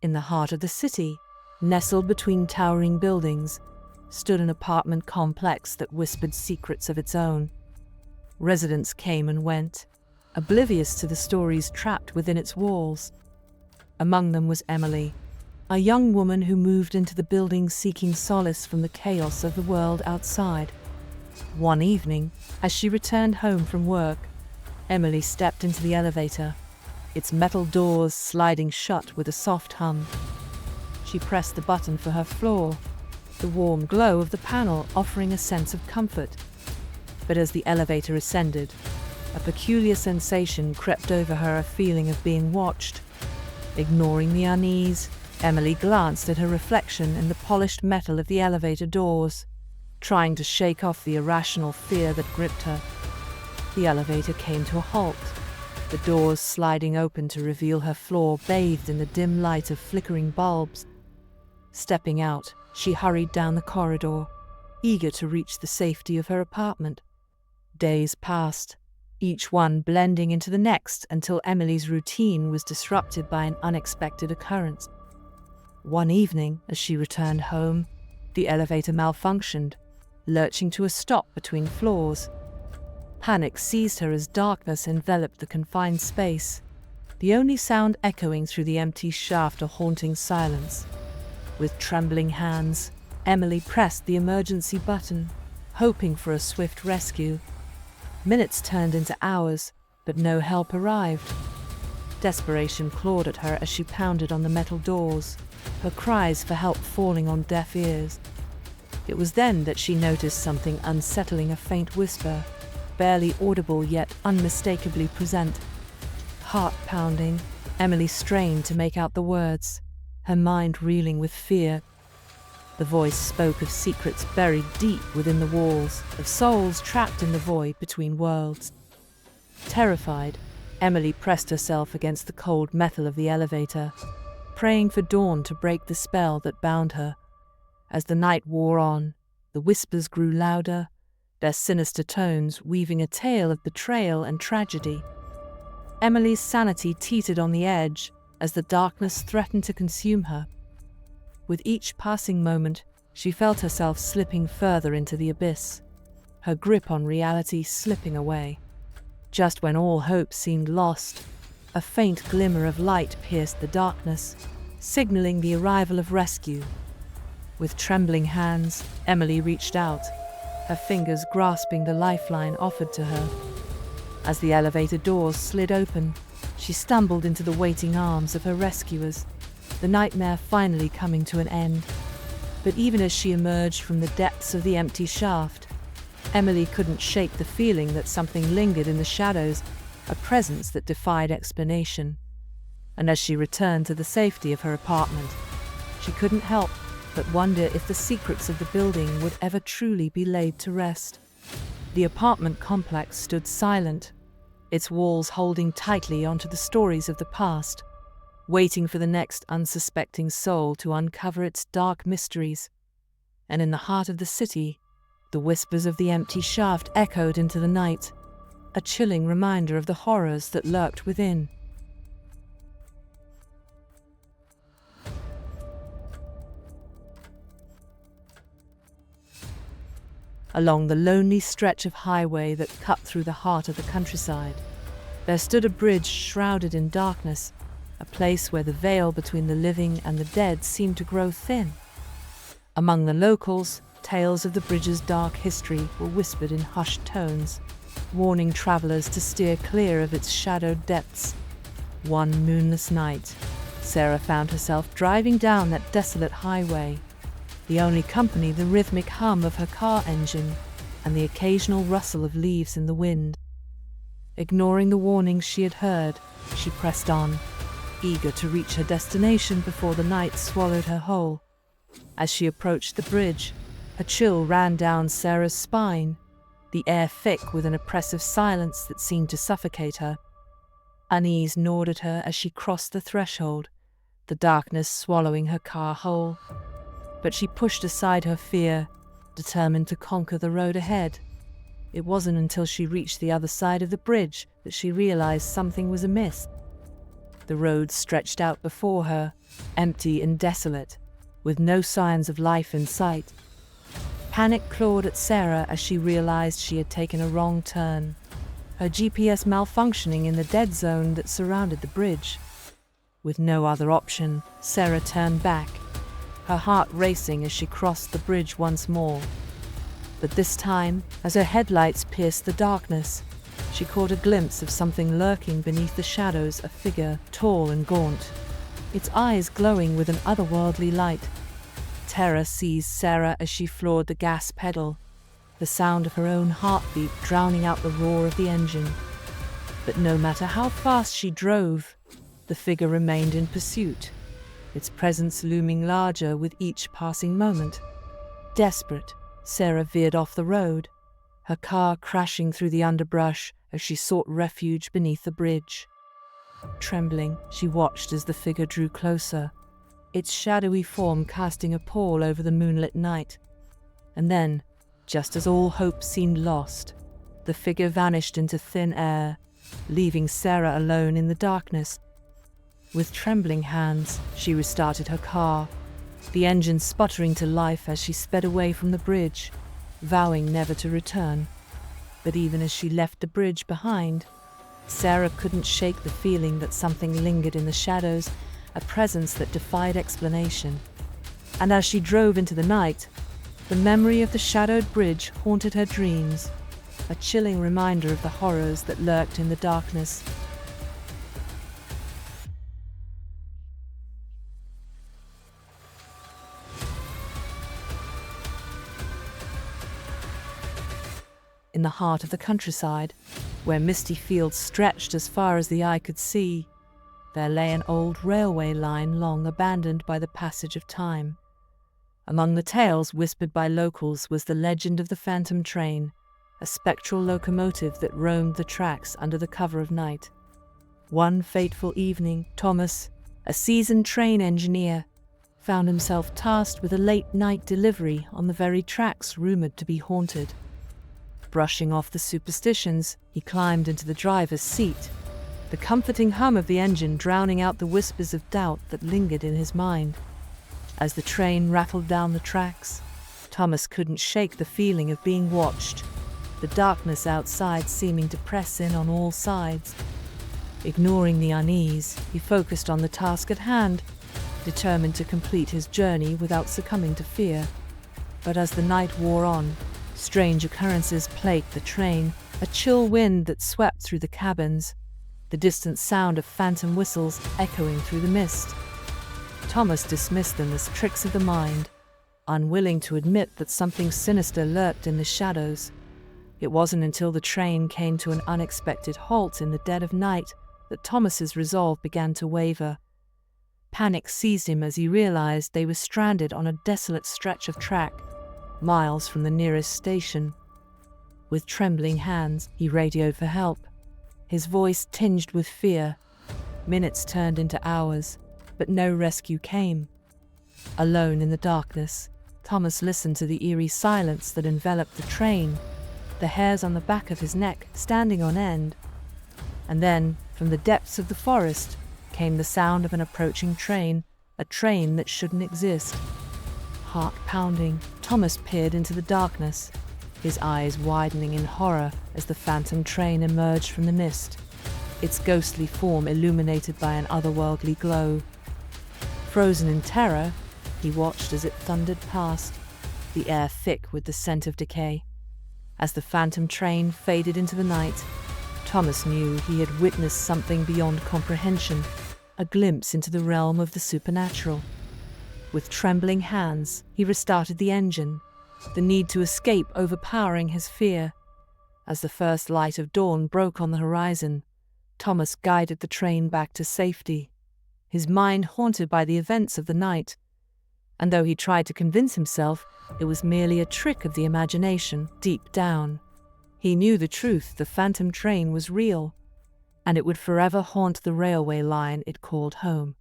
In the heart of the city, nestled between towering buildings, stood an apartment complex that whispered secrets of its own. Residents came and went, oblivious to the stories trapped within its walls. Among them was Emily, a young woman who moved into the building seeking solace from the chaos of the world outside. One evening, as she returned home from work, Emily stepped into the elevator, its metal doors sliding shut with a soft hum. She pressed the button for her floor, the warm glow of the panel offering a sense of comfort. But as the elevator ascended, a peculiar sensation crept over her, a feeling of being watched. Ignoring the unease, Emily glanced at her reflection in the polished metal of the elevator doors, trying to shake off the irrational fear that gripped her. The elevator came to a halt, the doors sliding open to reveal her floor bathed in the dim light of flickering bulbs. Stepping out, she hurried down the corridor, eager to reach the safety of her apartment. Days passed, each one blending into the next until Emily's routine was disrupted by an unexpected occurrence. One evening, as she returned home, the elevator malfunctioned, lurching to a stop between floors. Panic seized her as darkness enveloped the confined space, the only sound echoing through the empty shaft a haunting silence. With trembling hands, Emily pressed the emergency button, hoping for a swift rescue. Minutes turned into hours, but no help arrived. Desperation clawed at her as she pounded on the metal doors, her cries for help falling on deaf ears. It was then that she noticed something unsettling, a faint whisper, barely audible yet unmistakably present. Heart pounding, Emily strained to make out the words, her mind reeling with fear. The voice spoke of secrets buried deep within the walls, of souls trapped in the void between worlds. Terrified, Emily pressed herself against the cold metal of the elevator, praying for dawn to break the spell that bound her. As the night wore on, the whispers grew louder, their sinister tones weaving a tale of betrayal and tragedy. Emily's sanity teetered on the edge as the darkness threatened to consume her. With each passing moment, she felt herself slipping further into the abyss, her grip on reality slipping away. Just when all hope seemed lost, a faint glimmer of light pierced the darkness, signaling the arrival of rescue. With trembling hands, Emily reached out, her fingers grasping the lifeline offered to her. As the elevator doors slid open, she stumbled into the waiting arms of her rescuers, the nightmare finally coming to an end. But even as she emerged from the depths of the empty shaft, Emily couldn't shake the feeling that something lingered in the shadows, a presence that defied explanation. And as she returned to the safety of her apartment, she couldn't help but wonder if the secrets of the building would ever truly be laid to rest. The apartment complex stood silent, its walls holding tightly onto the stories of the past, waiting for the next unsuspecting soul to uncover its dark mysteries. And in the heart of the city, the whispers of the empty shaft echoed into the night, a chilling reminder of the horrors that lurked within. Along the lonely stretch of highway that cut through the heart of the countryside, there stood a bridge shrouded in darkness, a place where the veil between the living and the dead seemed to grow thin. Among the locals, tales of the bridge's dark history were whispered in hushed tones, warning travelers to steer clear of its shadowed depths. One moonless night, Sarah found herself driving down that desolate highway, the only company the rhythmic hum of her car engine and the occasional rustle of leaves in the wind. Ignoring the warnings she had heard, she pressed on, eager to reach her destination before the night swallowed her whole. As she approached the bridge, a chill ran down Sarah's spine, the air thick with an oppressive silence that seemed to suffocate her. Unease gnawed at her as she crossed the threshold, the darkness swallowing her car whole. But she pushed aside her fear, determined to conquer the road ahead. It wasn't until she reached the other side of the bridge that she realized something was amiss. The road stretched out before her, empty and desolate, with no signs of life in sight. Panic clawed at Sarah as she realized she had taken a wrong turn, her GPS malfunctioning in the dead zone that surrounded the bridge. With no other option, Sarah turned back, her heart racing as she crossed the bridge once more. But this time, as her headlights pierced the darkness, she caught a glimpse of something lurking beneath the shadows, a figure, tall and gaunt, its eyes glowing with an otherworldly light. Terror seized Sarah as she floored the gas pedal, the sound of her own heartbeat drowning out the roar of the engine. But no matter how fast she drove, the figure remained in pursuit, its presence looming larger with each passing moment. Desperate, Sarah veered off the road, her car crashing through the underbrush as she sought refuge beneath the bridge. Trembling, she watched as the figure drew closer, its shadowy form casting a pall over the moonlit night. And then, just as all hope seemed lost, the figure vanished into thin air, leaving Sarah alone in the darkness. With trembling hands, she restarted her car, the engine sputtering to life as she sped away from the bridge, vowing never to return. But even as she left the bridge behind, Sarah couldn't shake the feeling that something lingered in the shadows, a presence that defied explanation. And as she drove into the night, the memory of the shadowed bridge haunted her dreams, a chilling reminder of the horrors that lurked in the darkness. In the heart of the countryside, where misty fields stretched as far as the eye could see, there lay an old railway line long abandoned by the passage of time. Among the tales whispered by locals was the legend of the phantom train, a spectral locomotive that roamed the tracks under the cover of night. One fateful evening, Thomas, a seasoned train engineer, found himself tasked with a late-night delivery on the very tracks rumored to be haunted. Brushing off the superstitions, he climbed into the driver's seat, the comforting hum of the engine drowning out the whispers of doubt that lingered in his mind. As the train rattled down the tracks, Thomas couldn't shake the feeling of being watched, the darkness outside seeming to press in on all sides. Ignoring the unease, he focused on the task at hand, determined to complete his journey without succumbing to fear. But as the night wore on, strange occurrences plagued the train, a chill wind that swept through the cabins, the distant sound of phantom whistles echoing through the mist. Thomas dismissed them as tricks of the mind, unwilling to admit that something sinister lurked in the shadows. It wasn't until the train came to an unexpected halt in the dead of night that Thomas's resolve began to waver. Panic seized him as he realized they were stranded on a desolate stretch of track, miles from the nearest station. With trembling hands, he radioed for help, his voice tinged with fear. Minutes turned into hours, but no rescue came. Alone in the darkness, Thomas listened to the eerie silence that enveloped the train, the hairs on the back of his neck standing on end. And then, from the depths of the forest, came the sound of an approaching train, a train that shouldn't exist. Heart pounding, Thomas peered into the darkness, his eyes widening in horror as the phantom train emerged from the mist, its ghostly form illuminated by an otherworldly glow. Frozen in terror, he watched as it thundered past, the air thick with the scent of decay. As the phantom train faded into the night, Thomas knew he had witnessed something beyond comprehension, a glimpse into the realm of the supernatural. With trembling hands, he restarted the engine, the need to escape overpowering his fear. As the first light of dawn broke on the horizon, Thomas guided the train back to safety, his mind haunted by the events of the night. And though he tried to convince himself it was merely a trick of the imagination, deep down, he knew the truth: the phantom train was real, and it would forever haunt the railway line it called home.